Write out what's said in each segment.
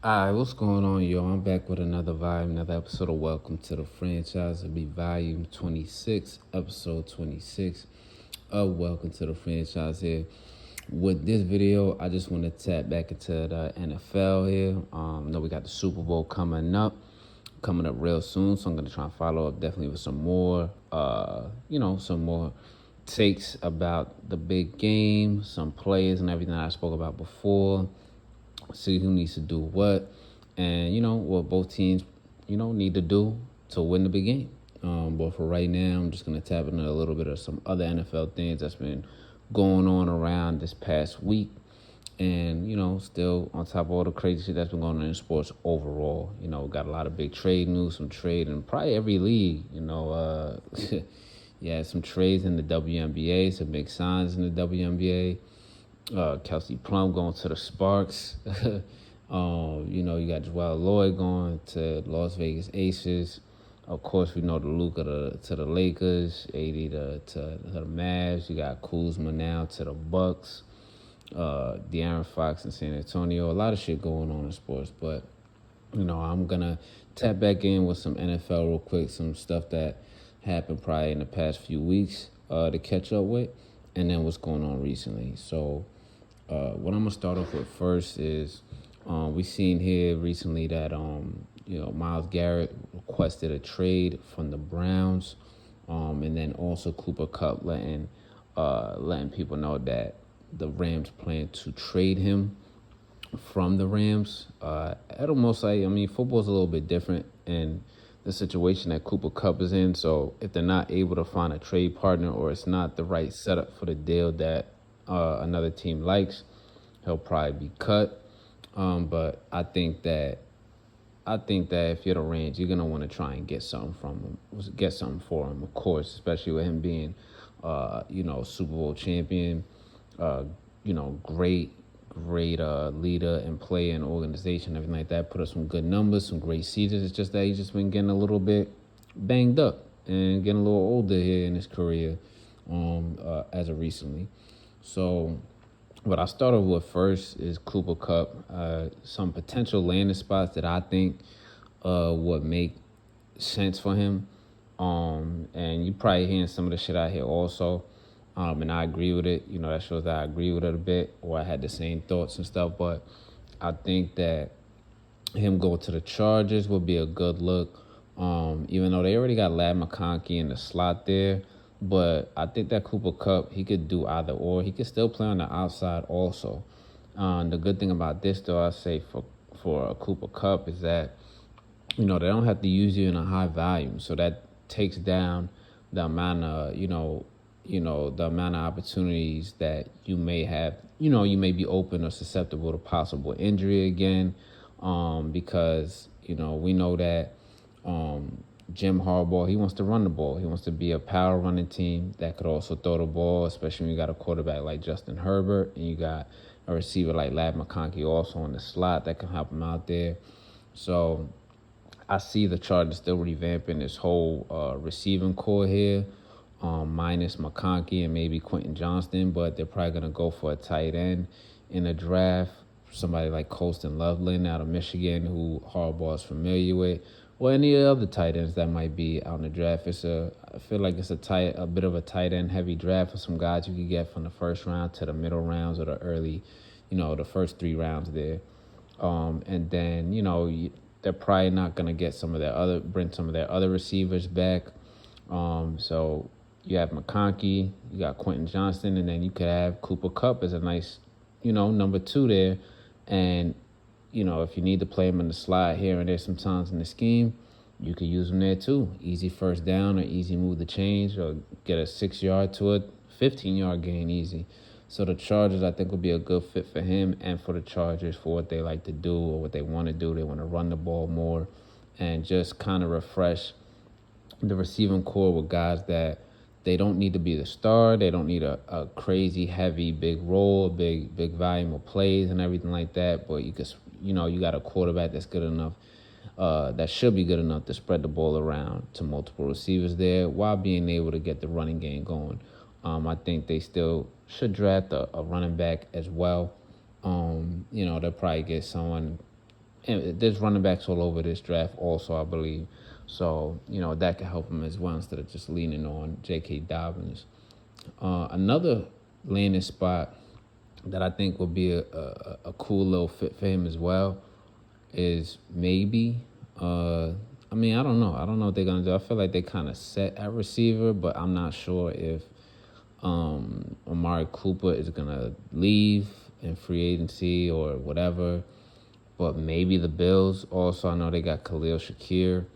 Alright, what's going on, yo? I'm back with another volume, another episode of Welcome to the Franchise. It'll be volume 26, episode 26 of Welcome to the Franchise here. With this video, I just want to tap back into the NFL here. Know we got the Super Bowl coming up real soon, so I'm gonna try and follow up definitely with some more, some more takes about the big game, some players and everything I spoke about before. See who needs to do what, and what both teams need to do to win the big game. But for right now, I'm just gonna tap into a little bit of some other NFL things that's been going on around this past week, and still on top of all the crazy shit that's been going on in sports overall. Got a lot of big trade news, some trade in probably every league. Yeah, some trades in the WNBA, some big signs in the WNBA. Kelsey Plum going to the Sparks. You got Joel Lloyd going to Las Vegas Aces. Of course, we know the Luka to the Lakers, AD to the Mavs. You got Kuzma now to the Bucks. De'Aaron Fox in San Antonio. A lot of shit going on in sports, but I'm gonna tap back in with some NFL real quick, some stuff that happened probably in the past few weeks to catch up with, and then what's going on recently. So what I'm gonna start off with first is we seen here recently that Myles Garrett requested a trade from the Browns, and then also Cooper Kupp letting people know that the Rams plan to trade him from the Rams. Football's a little bit different in the situation that Cooper Kupp is in. So if they're not able to find a trade partner, or it's not the right setup for the deal that another team likes, he'll probably be cut. But I think that if you're the Rams, you're gonna want to try and get something for him, of course, especially with him being, Super Bowl champion, great leader and player and organization, everything like that. Put up some good numbers, some great seasons. It's just that he's just been getting a little bit banged up and getting a little older here in his career, as of recently. So what I started with first is Cooper Kupp, some potential landing spots that I think would make sense for him. And you probably hearing some of the shit out here also. And I agree with it. That shows that I agree with it a bit, or I had the same thoughts and stuff. But I think that him going to the Chargers would be a good look. Even though they already got Ladd McConkey in the slot there. But I think that Cooper Kupp, he could do either or. He could still play on the outside also. The good thing about this, though, I say for Cooper Kupp is that, they don't have to use you in a high volume. So that takes down the amount of, the amount of opportunities that you may have. You may be open or susceptible to possible injury again, because, we know that Jim Harbaugh, he wants to run the ball. He wants to be a power running team that could also throw the ball, especially when you got a quarterback like Justin Herbert and you got a receiver like Ladd McConkey also in the slot that can help him out there. So I see the Chargers still revamping this whole receiving core here, minus McConkey and maybe Quentin Johnston, but they're probably going to go for a tight end in the draft, somebody like Colston Loveland out of Michigan, who Harbaugh is familiar with, or any other tight ends that might be out in the draft. I feel like it's a bit of a tight end heavy draft for some guys you could get from the first round to the middle rounds or the early, the first 3 rounds there. And then, they're probably not going to get bring some of their other receivers back. So you have McConkey, you got Quentin Johnston, and then you could have Cooper Kupp as a nice, number 2 there. And, if you need to play him in the slot here and there sometimes in the scheme, you could use him there too. Easy first down or easy move to change, or get a 6-yard to a 15-yard gain easy. So the Chargers, I think, will be a good fit for him and for the Chargers for what they like to do or what they want to do. They want to run the ball more and just kind of refresh the receiving core with guys that they don't need to be the star. They don't need a crazy, heavy, big role, big volume of plays and everything like that. But you got a quarterback that's good enough, that should be good enough to spread the ball around to multiple receivers there while being able to get the running game going. I think they still should draft a running back as well. They'll probably get someone and there's running backs all over this draft also, I believe. So, that could help him as well instead of just leaning on J.K. Dobbins. Another landing spot that I think will be a cool little fit for him as well is maybe, I don't know. I don't know what they're going to do. I feel like they kind of set at receiver, but I'm not sure if Amari Cooper is going to leave in free agency or whatever. But maybe the Bills also. I know they got Khalil Shakir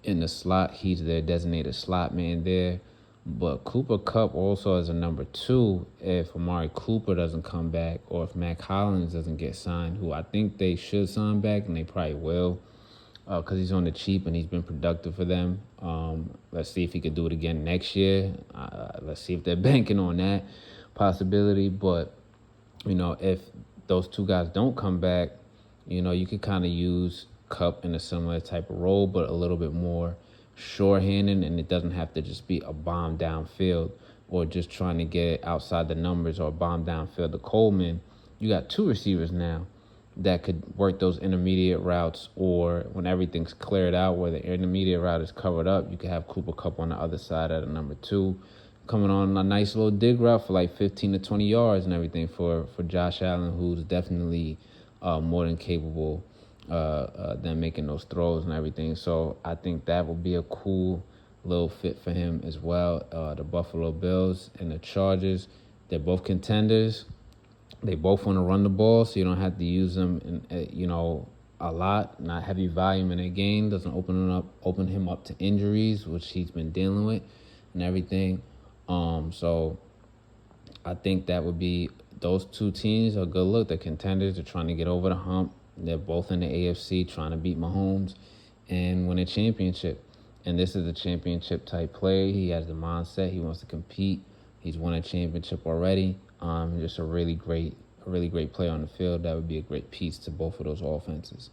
in the slot. He's their designated slot man there. But Cooper Kupp also as a number 2 if Amari Cooper doesn't come back or if Mac Hollins doesn't get signed, who I think they should sign back, and they probably will because he's on the cheap and he's been productive for them. Let's see if he could do it again next year. Let's see if they're banking on that possibility. But, if those 2 guys don't come back, you could kind of use Kupp in a similar type of role, but a little bit more short-handed, and it doesn't have to just be a bomb downfield or just trying to get outside the numbers or a bomb downfield to Coleman. You got 2 receivers now that could work those intermediate routes, or when everything's cleared out where the intermediate route is covered up, you could have Cooper Kupp on the other side at a number 2 coming on a nice little dig route for like 15 to 20 yards and everything for Josh Allen, who's definitely more than capable than making those throws and everything. So I think that will be a cool little fit for him as well. The Buffalo Bills and the Chargers, they're both contenders. They both want to run the ball, so you don't have to use them a lot. Not heavy volume in a game. Doesn't open him up to injuries, which he's been dealing with and everything. So I think that would be, those 2 teams are a good look. They're contenders. They're trying to get over the hump. They're both in the AFC trying to beat Mahomes and win a championship. And this is a championship type player. He has the mindset. He wants to compete. He's won a championship already. Just a really great player on the field. That would be a great piece to both of those offenses.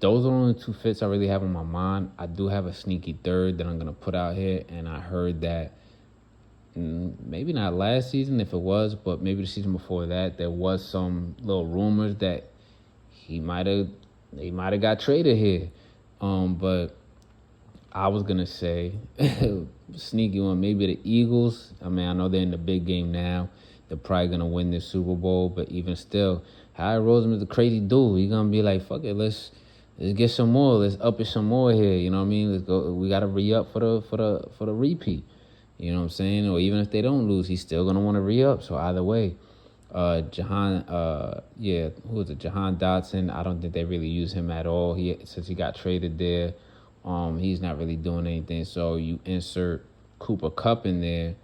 Those are the only 2 fits I really have on my mind. I do have a sneaky third that I'm going to put out here, and I heard that maybe not last season if it was, but maybe the season before that, there was some little rumors that they might have got traded here. But I was going to say, sneaky one, maybe the Eagles. I know they're in the big game now. They're probably going to win this Super Bowl, but even still, Harry Roseman is a crazy dude. He's going to be like, fuck it, let's get some more. Let's up it some more here. You know what I mean? Let's go. We got to re-up for the repeat. You know what I'm saying? Or even if they don't lose, he's still going to want to re-up. So either way, Jahan Dotson, I don't think they really use him at all. Since he got traded there, he's not really doing anything. So you insert Cooper Kupp in there.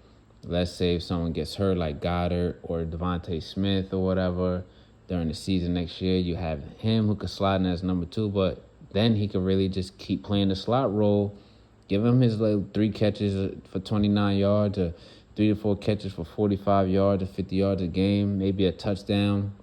Let's say if someone gets hurt like Goddard or Devontae Smith or whatever during the season next year, you have him who could slide in as number 2, but then he could really just keep playing the slot role. Give him his 3 catches for 29 yards or 3 to 4 catches for 45 yards or 50 yards a game, maybe a touchdown,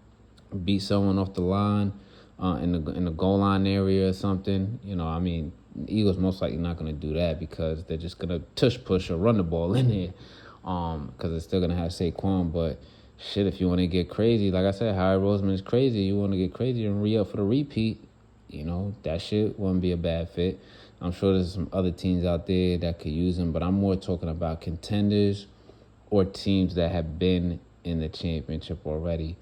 beat someone off the line in the goal line area or something. The Eagles most likely not going to do that because they're just going to tush push or run the ball in there because they're still going to have Saquon. But shit, if you want to get crazy, like I said, Harry Roseman is crazy. You want to get crazy and re-up for the repeat, that shit wouldn't be a bad fit. I'm sure there's some other teams out there that could use him, but I'm more talking about contenders or teams that have been in the championship already.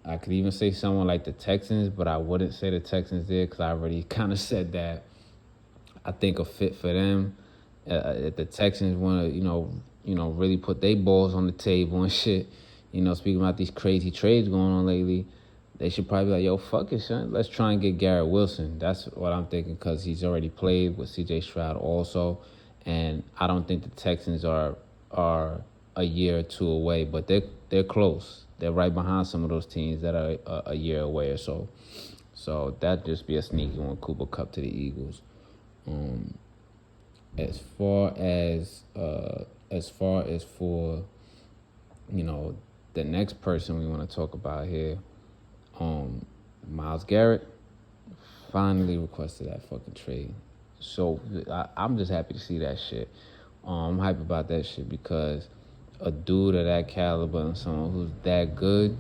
I could even say someone like the Texans, but I wouldn't say the Texans there because I already kind of said that. I think a fit for them, if the Texans want to, really put their balls on the table and shit, speaking about these crazy trades going on lately, they should probably be like, yo, fuck it, son. Let's try and get Garrett Wilson. That's what I'm thinking because he's already played with C.J. Stroud also. And I don't think the Texans are a year or 2 away, but they're close. They're right behind some of those teams that are a year away or so. So that'd just be a sneaky one, Cooper Kupp to the Eagles. As far as for, the next person we want to talk about here, Myles Garrett finally requested that fucking trade. So I'm just happy to see that shit. I'm hype about that shit because a dude of that caliber and someone who's that good,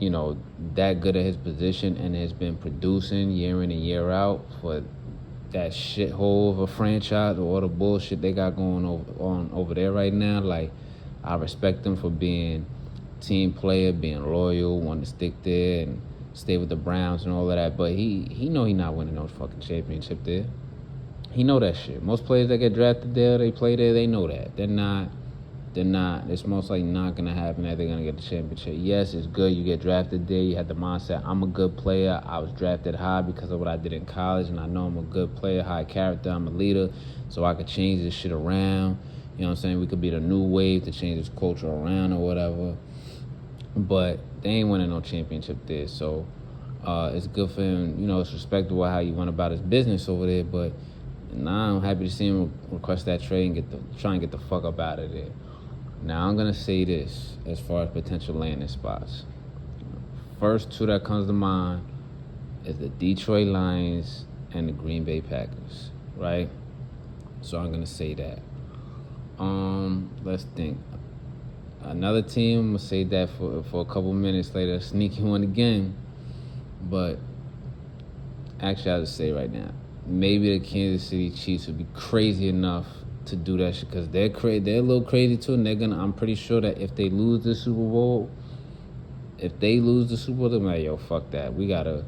that good at his position and has been producing year in and year out for that shithole of a franchise or all the bullshit they got going on over there right now. Like, I respect him for being a team player, being loyal, wanting to stick there and stay with the Browns and all of that. But he know he not winning no fucking championship there. He know that shit. Most players that get drafted there, they play there, they know that. They're not. It's most likely not going to happen that they're going to get the championship. Yes, it's good you get drafted there. You had the mindset, I'm a good player. I was drafted high because of what I did in college, and I know I'm a good player, high character. I'm a leader, so I could change this shit around. You know what I'm saying? We could be the new wave to change this culture around or whatever. But they ain't winning no championship there, so it's good for him. It's respectable how he went about his business over there, but now I'm happy to see him request that trade and try and get the fuck up out of there. Now, I'm going to say this as far as potential landing spots. First two that comes to mind is the Detroit Lions and the Green Bay Packers, right? So I'm going to say that. Let's think. Another team, I'm going to say that for a couple minutes later, a sneaky one again. But actually, I'll just say right now, maybe the Kansas City Chiefs would be crazy enough to do that shit because they're a little crazy too, and I'm pretty sure that if they lose the Super Bowl, they're like, yo, fuck that. We gotta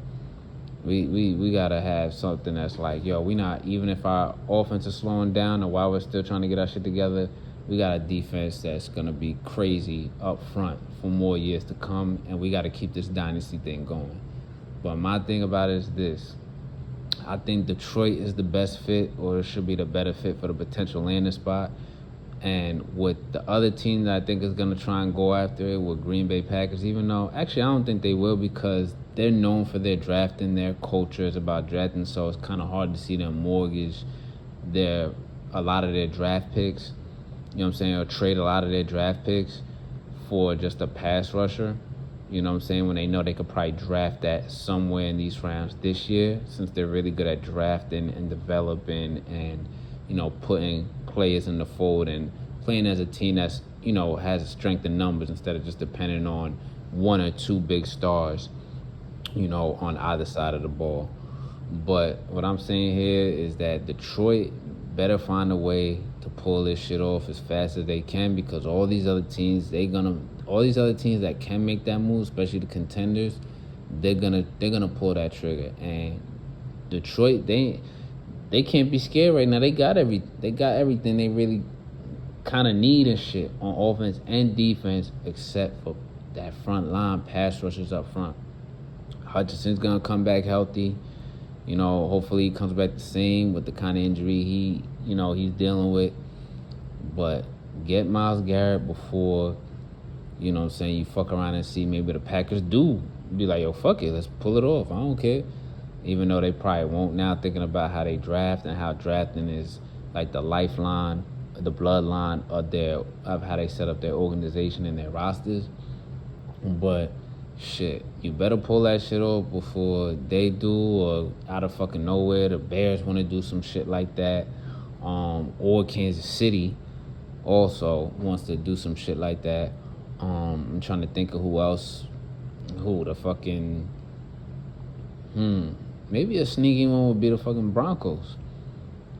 have something that's like, yo, we not, even if our offense is slowing down or while we're still trying to get our shit together, we got a defense that's gonna be crazy up front for more years to come, and we gotta keep this dynasty thing going. But my thing about it is this. I think Detroit is the best fit, or it should be the better fit for the potential landing spot. And with the other team that I think is going to try and go after it with Green Bay Packers, even though, actually, I don't think they will because they're known for their drafting. Their culture is about drafting, so it's kind of hard to see them mortgage a lot of their draft picks, you know what I'm saying, or trade a lot of their draft picks for just a pass rusher. You know what I'm saying? When they know they could probably draft that somewhere in these rounds this year, since they're really good at drafting and developing and, putting players in the fold and playing as a team that's, has a strength in numbers instead of just depending on one or two big stars, on either side of the ball. But what I'm saying here is that Detroit better find a way to pull this shit off as fast as they can because all these other teams that can make that move, especially the contenders, they're gonna pull that trigger. And Detroit, they can't be scared right now. They got everything they really kind of need and shit on offense and defense, except for that front line, pass rushers up front. Hutchinson's gonna come back healthy. Hopefully he comes back the same with the kind of injury he's dealing with. But get Myles Garrett before, you fuck around and see maybe the Packers do be like, yo, fuck it, let's pull it off. I don't care. Even though they probably won't now, thinking about how they draft and how drafting is like the lifeline, the bloodline of how they set up their organization and their rosters. But shit, you better pull that shit off before they do, or out of fucking nowhere the Bears want to do some shit like that, or Kansas City also wants to do some shit like that. I'm trying to think of who else. Maybe a sneaky one would be the fucking Broncos.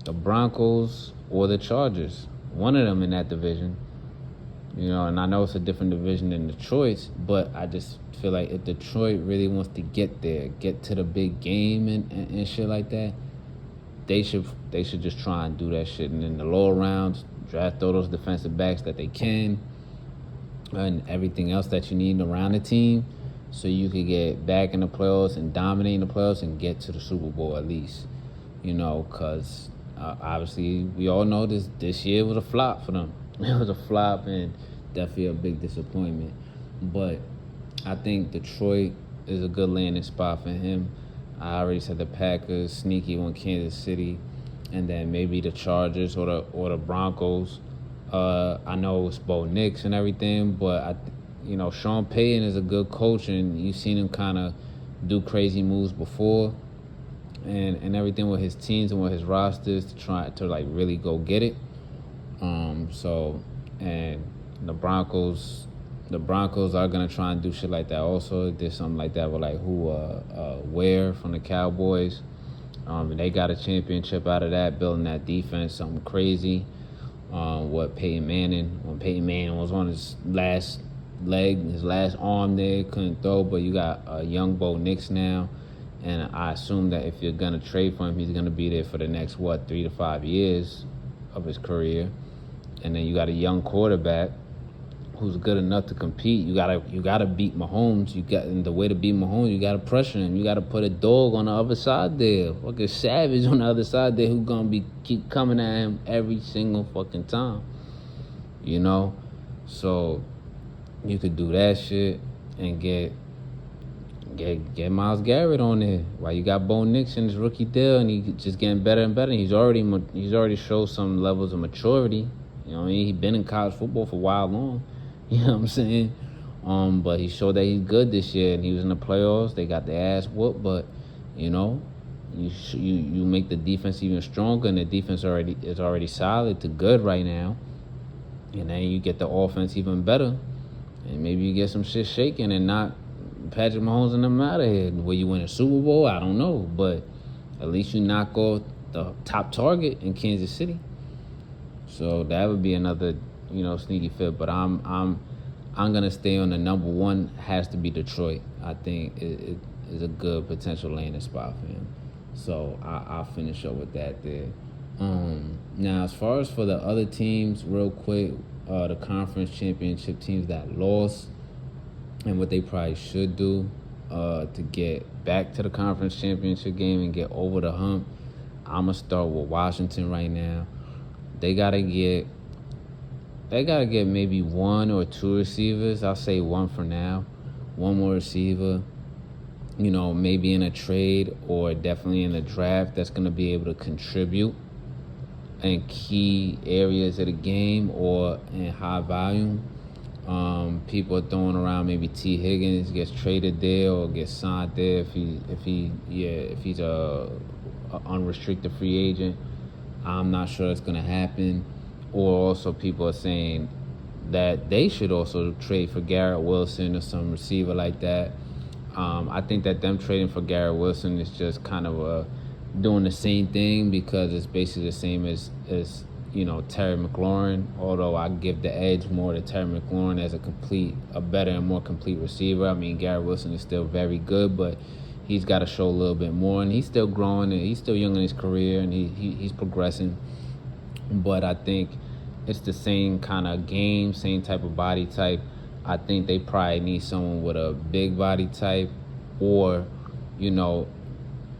The Broncos or the Chargers. One of them in that division. And I know it's a different division than Detroit's, but I just feel like if Detroit really wants to get there, get to the big game and shit like that, they should just try and do that shit. And in the lower rounds, draft all those defensive backs that they can and everything else that you need around the team so you could get back in the playoffs and dominate in the playoffs and get to the Super Bowl at least. Because obviously we all know this year was a flop for them. It was a flop and definitely a big disappointment. But I think Detroit is a good landing spot for him. I already said the Packers, sneaky one, Kansas City, and then maybe the Chargers or the Broncos. I know it's Bo Nix and everything, but Sean Payton is a good coach, and you've seen him kind of do crazy moves before, and everything with his teams and with his rosters to try to like really go get it. And the Broncos the Broncos are gonna try and do shit like that. Also, did something like that with like Ware from the Cowboys. They got a championship out of that, building that defense, something crazy. When Peyton Manning was on his last leg, his last arm there, couldn't throw, but you got a young Bo Nix now, and I assume that if you're gonna trade for him, he's gonna be there for the next 3 to 5 years of his career, and then you got a young quarterback who's good enough to compete. You gotta beat Mahomes. And the way to beat Mahomes, you gotta pressure him. You gotta put a dog on the other side there, fucking savage on the other side there, who gonna keep coming at him every single fucking time. You know, so you could do that shit and get Myles Garrett on there. While you got Bo Nix in his rookie deal, and he's just getting better and better. He's already showed some levels of maturity. You know what I mean? He's been in college football for a while long. You know what I'm saying? But he showed that he's good this year, and he was in the playoffs. They got their ass whooped, but you know, you make the defense even stronger, and the defense is already solid to good right now. And then you get the offense even better, and maybe you get some shit shaking and knock Patrick Mahomes and them out of here. Will you win a Super Bowl? I don't know, but at least you knock off the top target in Kansas City. So that would be another, sneaky fit. But I'm gonna stay on the number one. Has to be Detroit. I think it is a good potential landing spot for him. So I'll finish up with that there. Now as far as for the other teams, real quick, the conference championship teams that lost, and what they probably should do to get back to the conference championship game and get over the hump. I'm gonna start with Washington right now. They gotta get maybe 1 or 2 receivers. I'll say 1 for now. 1 more receiver. Maybe in a trade or definitely in the draft that's gonna be able to contribute in key areas of the game or in high volume. People are throwing around maybe T. Higgins gets traded there or gets signed there if he's a unrestricted free agent. I'm not sure it's gonna happen. Or also people are saying that they should also trade for Garrett Wilson or some receiver like that. I think that them trading for Garrett Wilson is just kind of doing the same thing because it's basically the same as Terry McLaurin, although I give the edge more to Terry McLaurin as a better and more complete receiver. I mean, Garrett Wilson is still very good, but he's got to show a little bit more, and he's still growing, and he's still young in his career, and he's progressing. But I think it's the same kind of game, same type of body type. I think they probably need someone with a big body type or,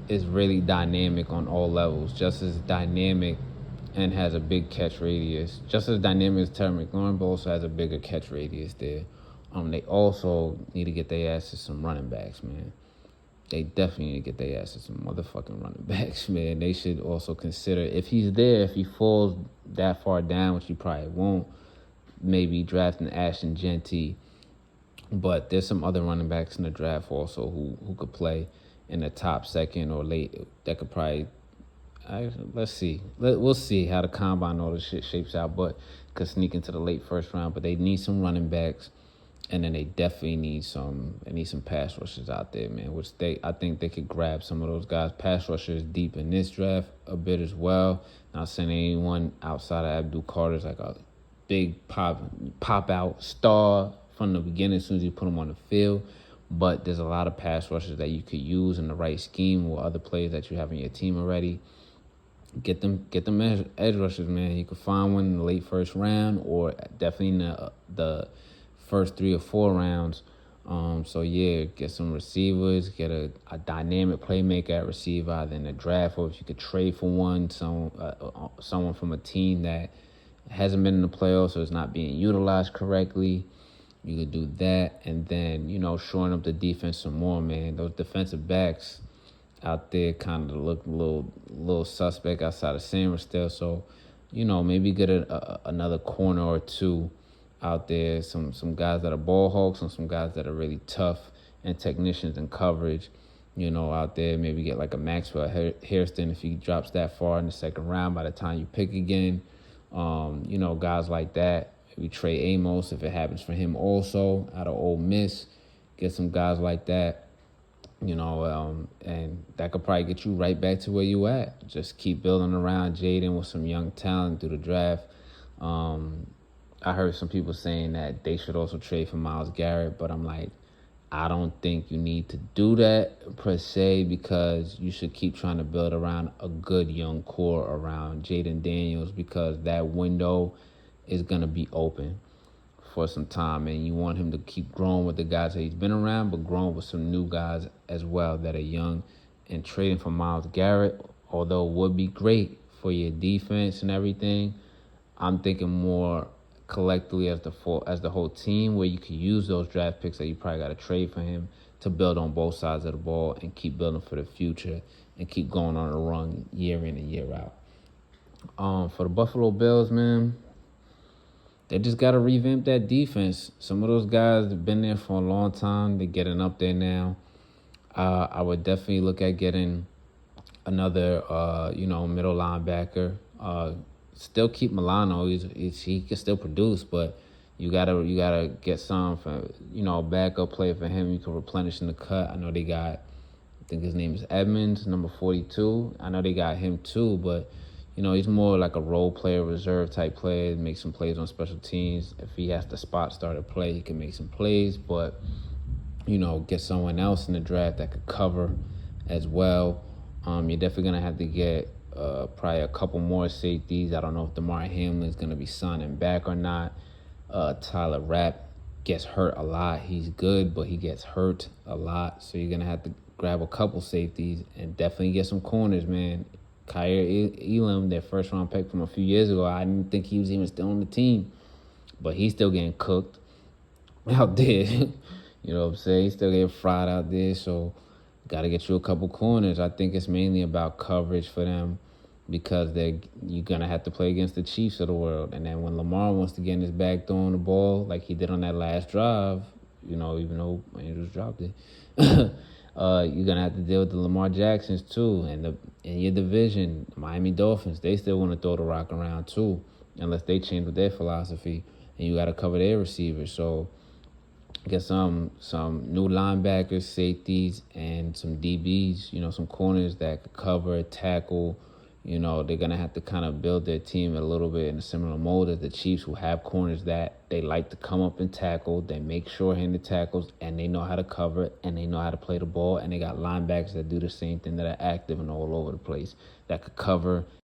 is really dynamic on all levels, just as dynamic and has a big catch radius. Just as dynamic as Terry McLaurin, but also has a bigger catch radius there. They also need to get their asses some running backs, man. They definitely need to get their asses some motherfucking running backs, man. They should also consider, if he's there, if he falls that far down, which he probably won't, maybe drafting Ashton Genty. But there's some other running backs in the draft also who could play in the top second or late. That could probably, let's see. We'll see how the combine all this shit shapes out, but could sneak into the late first round. But they need some running backs. And then they definitely need some pass rushers out there, man, which I think they could grab some of those guys. Pass rushers deep in this draft a bit as well. Not saying anyone outside of Abdul Carter is like a big pop out star from the beginning as soon as you put them on the field. But there's a lot of pass rushers that you could use in the right scheme or other players that you have in your team already. Get them edge rushers, man. You could find one in the late first round or definitely in the first 3 or 4 rounds. So yeah, get some receivers, get a dynamic playmaker at receiver, either in the draft or if you could trade for one, someone from a team that hasn't been in the playoffs or is not being utilized correctly. You could do that, and then shoring up the defense some more, man. Those defensive backs out there kind of look a little suspect outside of Sanders still. So maybe get another corner or 2 out there, some guys that are ball hawks and some guys that are really tough and technicians in coverage, out there. Maybe get like a Maxwell Hairston if he drops that far in the second round by the time you pick again. Guys like that. Maybe Trey Amos, if it happens for him also, out of Ole Miss. Get some guys like that, and that could probably get you right back to where you at. Just keep building around Jaden with some young talent through the draft. I heard some people saying that they should also trade for Myles Garrett, but I'm like, I don't think you need to do that per se, because you should keep trying to build around a good young core around Jaden Daniels, because that window is going to be open for some time, and you want him to keep growing with the guys that he's been around, but growing with some new guys as well that are young. And trading for Myles Garrett, although it would be great for your defense and everything, I'm thinking more collectively as the whole team, where you could use those draft picks that you probably got to trade for him to build on both sides of the ball and keep building for the future and keep going on a run year in and year out. For the Buffalo Bills, man, they just got to revamp that defense. Some of those guys have been there for a long time. They're getting up there now. I would definitely look at getting another, middle linebacker. Still keep Milano. He can still produce, but you gotta get some for backup player for him. You can replenish in the cut. I know they got, I think his name is Edmonds, number 42. I know they got him too, but he's more like a role player, reserve type player. Make some plays on special teams. If he has to spot start a play, he can make some plays. But get someone else in the draft that could cover as well. You're definitely gonna have to get probably a couple more safeties. I don't know if DeMar Hamlin's going to be signing back or not. Tyler Rapp gets hurt a lot. He's good, but he gets hurt a lot. So you're going to have to grab a couple safeties and definitely get some corners, man. Kyer Elam, their first-round pick from a few years ago, I didn't think he was even still on the team. But he's still getting cooked out there. You know what I'm saying? He's still getting fried out there, so got to get you a couple corners. I think it's mainly about coverage for them, because you're going to have to play against the Chiefs of the world. And then when Lamar wants to get in his bag throwing the ball like he did on that last drive, even though Andrews dropped it, you're going to have to deal with the Lamar Jacksons too. And in your division, Miami Dolphins, they still want to throw the rock around too, unless they change with their philosophy. And you got to cover their receivers. So get some new linebackers, safeties, and some DBs, some corners that could cover, tackle. They're going to have to kind of build their team a little bit in a similar mold as the Chiefs, who have corners that they like to come up and tackle. They make short-handed tackles, and they know how to cover, and they know how to play the ball. And they got linebackers that do the same thing, that are active and all over the place, that could cover